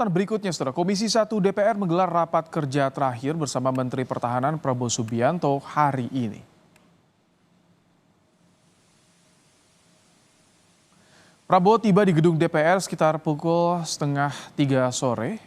Sorotan berikutnya, Saudara. Komisi 1 DPR menggelar rapat kerja terakhir bersama Menteri Pertahanan Prabowo Subianto hari ini. Prabowo tiba di gedung DPR sekitar pukul setengah 3 sore.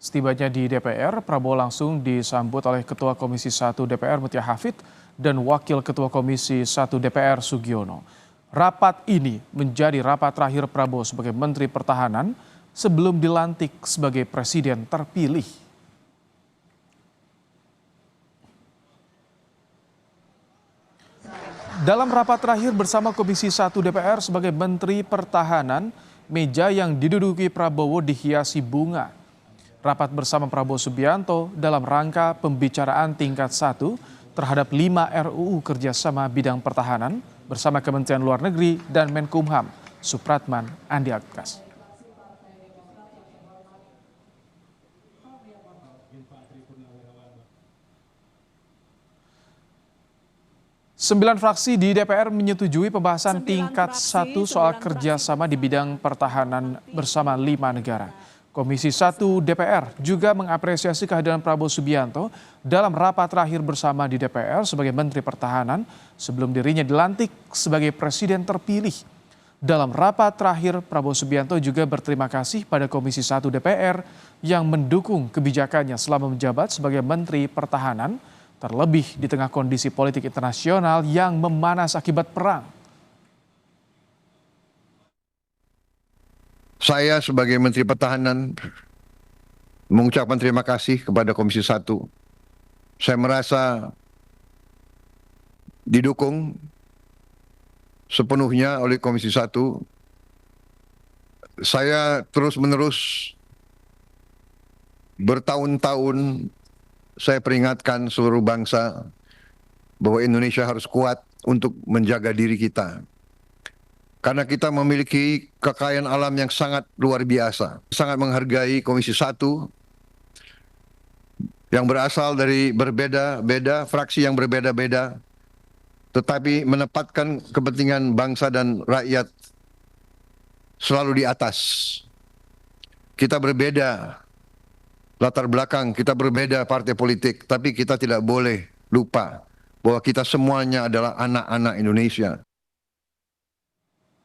Setibanya di DPR, Prabowo langsung disambut oleh Ketua Komisi 1 DPR Mutia Hafid dan Wakil Ketua Komisi 1 DPR Sugiono. Rapat ini menjadi rapat terakhir Prabowo sebagai Menteri Pertahanan sebelum dilantik sebagai Presiden terpilih. Dalam rapat terakhir bersama Komisi 1 DPR sebagai Menteri Pertahanan, meja yang diduduki Prabowo dihiasi bunga. Rapat bersama Prabowo Subianto dalam rangka pembicaraan tingkat 1 terhadap 5 RUU kerjasama bidang pertahanan bersama Kementerian Luar Negeri dan Menkumham, Supratman Andi Aktas. 9 fraksi di DPR menyetujui pembahasan tingkat 1 soal kerjasama di bidang pertahanan bersama 5 negara. Komisi 1 DPR juga mengapresiasi kehadiran Prabowo Subianto dalam rapat terakhir bersama di DPR sebagai Menteri Pertahanan sebelum dirinya dilantik sebagai Presiden terpilih. Dalam rapat terakhir, Prabowo Subianto juga berterima kasih pada Komisi 1 DPR yang mendukung kebijakannya selama menjabat sebagai Menteri Pertahanan, terlebih di tengah kondisi politik internasional yang memanas akibat perang. Saya sebagai Menteri Pertahanan mengucapkan terima kasih kepada Komisi 1. Saya merasa didukung sepenuhnya oleh Komisi 1. Saya terus-menerus bertahun-tahun saya peringatkan seluruh bangsa bahwa Indonesia harus kuat untuk menjaga diri kita. Karena kita memiliki kekayaan alam yang sangat luar biasa. Sangat menghargai Komisi 1 yang berasal dari berbeda-beda, fraksi yang berbeda-beda, tetapi menempatkan kepentingan bangsa dan rakyat selalu di atas. Kita berbeda latar belakang, kita berbeda partai politik, tapi kita tidak boleh lupa bahwa kita semuanya adalah anak-anak Indonesia.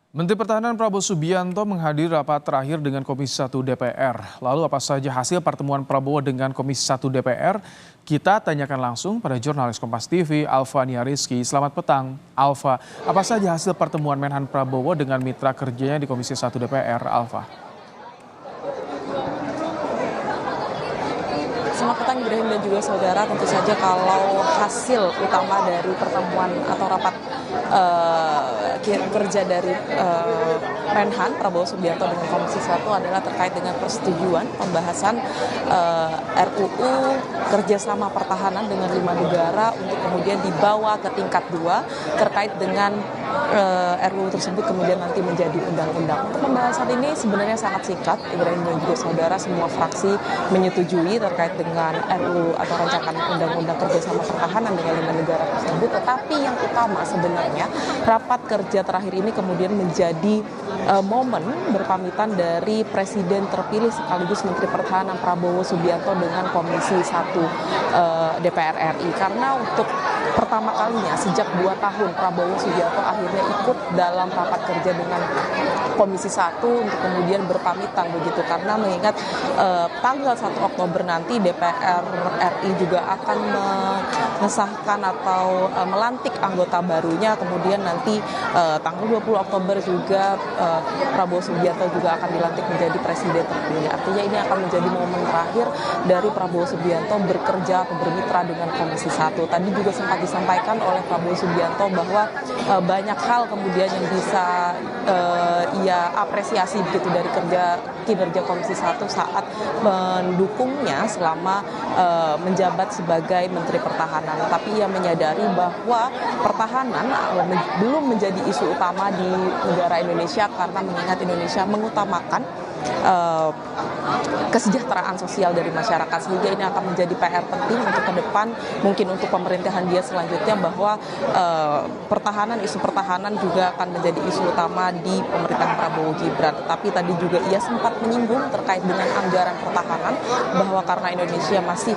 Menteri Pertahanan Prabowo Subianto menghadiri rapat terakhir dengan Komisi 1 DPR. Lalu apa saja hasil pertemuan Prabowo dengan Komisi 1 DPR? Kita tanyakan langsung pada jurnalis Kompas TV, Alfa Niariski. Selamat petang, Alfa. Apa saja hasil pertemuan Menhan Prabowo dengan mitra kerjanya di Komisi 1 DPR, Alfa? Selamat petang Ibrahim dan juga saudara. Tentu saja kalau hasil utama dari pertemuan atau rapat kerja dari Menhan Prabowo Subianto dengan Komisi 1 adalah terkait dengan persetujuan pembahasan RUU kerjasama pertahanan dengan 5 negara untuk kemudian dibawa ke tingkat 2 terkait dengan RUU tersebut kemudian nanti menjadi undang-undang. Untuk pembahasan ini sebenarnya sangat singkat, Ibrahim dan juga saudara, semua fraksi menyetujui terkait dengan RUU atau rancangan undang-undang kerjasama pertahanan dengan 5 negara tersebut. Tetapi yang utama sebenarnya rapat kerja terakhir ini kemudian menjadi momen berpamitan dari Presiden terpilih sekaligus Menteri Pertahanan Prabowo Subianto dengan Komisi 1 DPR RI. Karena untuk pertama kalinya sejak 2 tahun Prabowo Subianto akhirnya ikut dalam rapat kerja dengan Komisi 1 untuk kemudian berpamitan begitu, karena mengingat tanggal 1 Oktober nanti DPR RI juga akan mengesahkan atau melantik anggota barunya, kemudian nanti tanggal 20 Oktober juga Prabowo Subianto juga akan dilantik menjadi Presiden terpilih. Artinya ini akan menjadi momen terakhir dari Prabowo Subianto bekerja atau bermitra dengan Komisi 1. Tadi juga sempat disampaikan oleh Prabowo Subianto bahwa banyak hal kemudian yang bisa ia apresiasi begitu dari kinerja Komisi 1 saat mendukungnya selama menjabat sebagai Menteri Pertahanan. Tapi ia menyadari bahwa pertahanan belum menjadi isu utama di negara Indonesia karena mengingat Indonesia mengutamakan kesejahteraan sosial dari masyarakat, sehingga ini akan menjadi PR penting untuk ke depan, mungkin untuk pemerintahan dia selanjutnya, bahwa isu pertahanan juga akan menjadi isu utama di pemerintahan Prabowo Gibran. Tetapi tadi juga ia sempat menyinggung terkait dengan anggaran pertahanan, bahwa karena Indonesia masih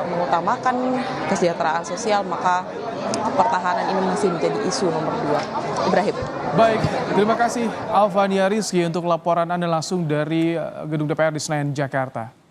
mengutamakan kesejahteraan sosial, maka pertahanan ini masih menjadi isu nomor 2. Ibrahim. Baik, terima kasih Alvania Rizky untuk laporan Anda langsung dari Gedung DPR di Senayan, Jakarta.